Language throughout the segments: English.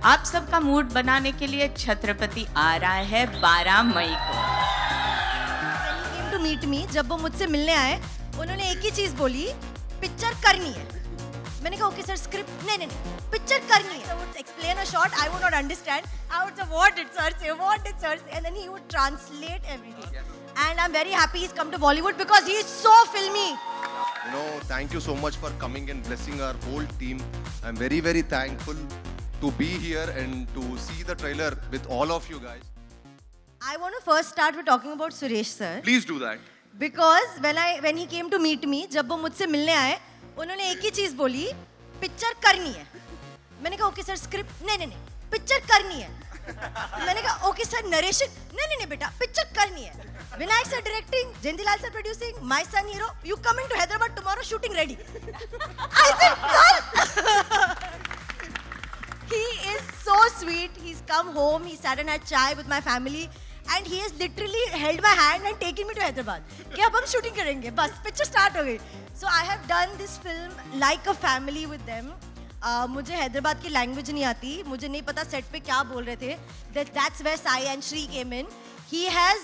आप सबका मूड बनाने के लिए छत्रपति आ रहा है 12 मई को। टू मीट मी, जब वो मुझसे मिलने आए उन्होंने एक ही चीज बोली, पिक्चर करनी है। मैंने कहा ओके सर, स्क्रिप्ट नहीं, पिक्चर करनी है। Would explain a shot, I would not understand, I would say what did sir say, what did sir say, and then he would translate everything. And I'm very happy he's come to Bollywood because he is so filmy. You know, thank you so much for coming and blessing our whole team. I'm very, very thankful to be here and to see the trailer with all of you guys. I want to first start with talking about Suresh sir. Please do that. Because when he came to meet me, जब वो मुझसे मिलने आए, उन्होंने एक ही चीज बोली, picture करनी है। मैंने कहा ओके सर, स्क्रिप्ट नहीं, पिक्चर करनी है। मैंने कहा ओके सर, नरेशन नहीं बेटा, पिक्चर करनी है। Vinayak sir directing, Jayantilal sir producing, my son hero, you coming to Hyderabad tomorrow, shooting ready. I said sir. He is so sweet. He's come home, he sat and had chai with my family and he has literally held my hand and taken me to Hyderabad कि अब हम shooting करेंगे, बस picture start हो गई। So I have done this film like a family with them. मुझे हैदराबाद की language नहीं आती, मुझे नहीं पता सेट पे क्या बोल रहे थे। That's where Sai and Shri came in. He has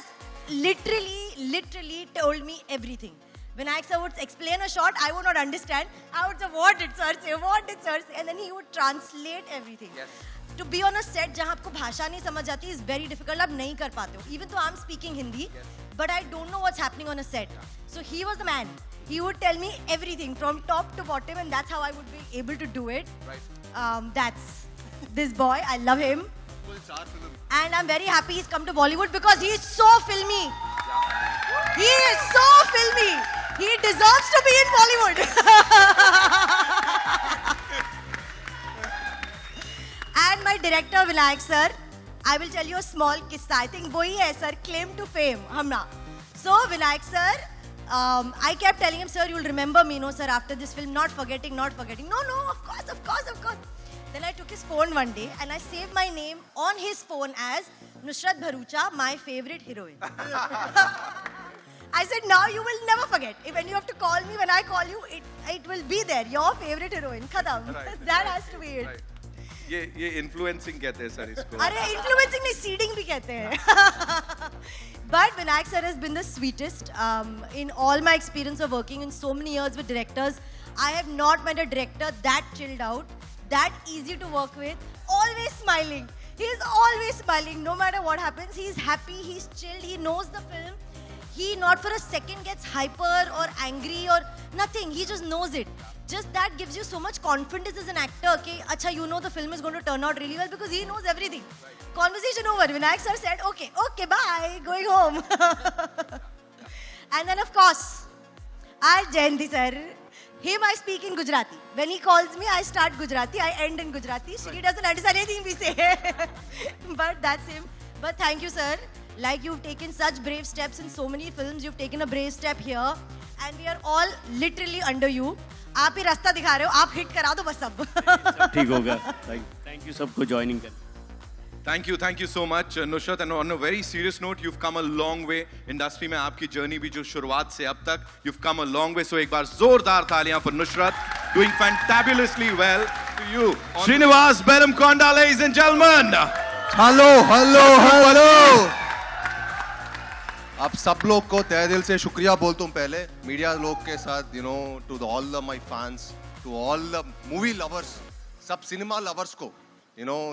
literally told me everything. Vinayak sir would explain a shot, I would not understand. I would say, what did sir say, what did sir say? And then he would translate everything. Yes. To be on a set जहाँ आपको भाषा नहीं समझ आती is very difficult, आप नहीं कर पाते हो. Even though I'm speaking Hindi, yes, but I don't know what's happening on a set. Yeah. So he was the man. He would tell me everything from top to bottom and that's how I would be able to do it. Right. That's this boy, I love him. And I'm very happy he's come to Bollywood because he is so filmy. Yeah. He is so filmy. He deserves to be in Bollywood. And my director Vinayak sir, I will tell you a small kissa. I think wohi hai sir, claim to fame, humna. So Vinayak sir, I kept telling him, sir, you'll remember me, no sir, after this film, not forgetting. No, of course. Then I took his phone one day and I saved my name on his phone as Nusrat Bharucha, my favorite heroine. I said, now you will never forget. When you have to call me, when I call you, it will be there. Your favorite heroine. Khatam. Right. That has to be it. Right. ये influencing कहते हैं sir इसको. अरे influencing नहीं, seeding भी कहते हैं. But Vinayak sir has been the sweetest. In all my experience of working in so many years with directors, I have not met a director that chilled out, that easy to work with, always smiling. He is always smiling, no matter what happens. He is happy, he's chilled, he knows the film. He not for a second gets hyper or angry or nothing. He just knows it. Just that gives you so much confidence as an actor. Okay, acha, you know the film is going to turn out really well because he knows everything. Right. Conversation over. Vinayak sir said, okay, bye, going home. And then of course, Jayanti sir. Him I speak in Gujarati. When he calls me, I start Gujarati. I end in Gujarati. Shri doesn't understand anything we say. But that's him. But thank you, sir. Like you've taken such brave steps in so many films. You've taken a brave step here. And we are all literally under you. आप ही रास्ता दिखा रहे हो. आप hit करा दो बस सब. ठीक होगा. Thank you सबको joining कर. Thank you so much, Nusrat. And on a very serious note, you've come a long way. Industry में आपकी journey भी जो शुरुआत से अब तक, you've come a long way. So एक बार जोरदार तालियां for Nusrat, doing fantabulously well to you. Srinivas Beramkonda, ladies and gentlemen. Hello आप सब लोग को तहे दिल से शुक्रिया बोलता हूँ पहले मीडिया लोग के साथ to all my fans, to all the movie lovers, सब cinema lovers को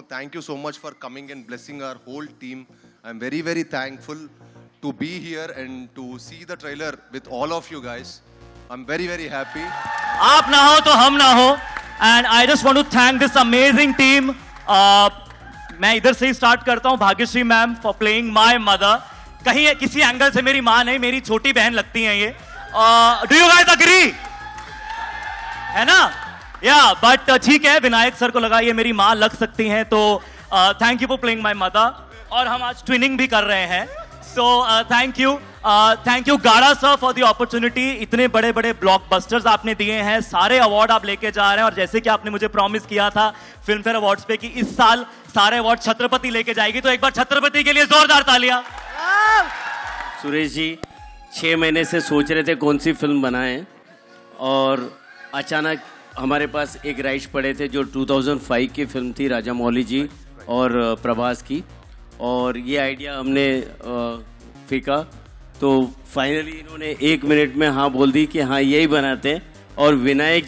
thank you so much for coming and blessing our whole team. I'm very, very thankful to be here and to see the trailer with all of you guys. I'm very, very happy. आप ना हो तो हम ना हो. And I just want to thank this amazing team. मैं इधर से ही स्टार्ट करता हूँ. Bhagyashree ma'am for playing my mother. कहीं किसी एंगल से मेरी माँ नहीं, मेरी छोटी बहन लगती हैं ये. Do you guys agree? है ना? Yeah, but ठीक है, विनायक सर को लगा ये मेरी माँ लग सकती हैं, तो thank you for playing my mother. और हम आज ट्विनिंग भी कर रहे हैं. So thank you गाड़ा सर for the opportunity. इतने बड़े बड़े ब्लॉकबस्टर्स आपने दिए हैं, सारे अवार्ड आप लेके जा रहे हैं, और जैसे कि आपने मुझे प्रॉमिस किया था फिल्म फेयर अवार्ड्स पे कि इस साल सारे अवार्ड छत्रपति लेके जाएगी, तो एक बार छत्रपति के लिए जोरदार तालियां. सुरेश जी 6 महीने से सोच रहे थे कौन सी फिल्म बनाएं, और अचानक हमारे पास एक राइट्स पड़े थे जो 2005 की फिल्म थी राजा मौली जी और प्रभास की, और ये आइडिया हमने फेंका तो फाइनली इन्होंने 1 मिनट में हाँ बोल दी कि हाँ यही बनाते हैं। और विनायक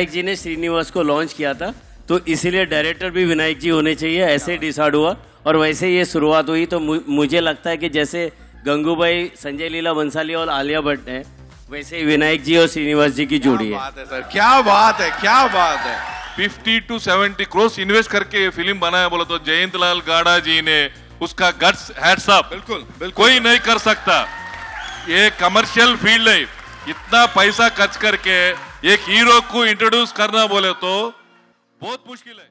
जी ने श्रीनिवास को लॉन्च किया था, तो इसीलिए डायरेक्टर भी विनायक जी होने चाहिए, ऐसे डिसाइड हुआ और वैसे ये शुरुआत हुई। तो मुझे लगता है कि जैसे गंगूबाई, संजय लीला बंसाली और आलिया भट्ट है, वैसे ही विनायक जी और श्रीनिवास जी की जोड़ी है। बात है सर, क्या बात है, क्या बात है। 50 to 70 crores इन्वेस्ट करके ये फिल्म बनाया बोला तो जयंत लाल गाड़ा जी ने उसका गट्स हैट्स अप। बिल्कुल बिल्कुल कोई नहीं कर सकता। ये कमर्शियल फील्ड है, इतना पैसा खर्च करके एक हीरो को इंट्रोड्यूस करना बोले तो बहुत मुश्किल है।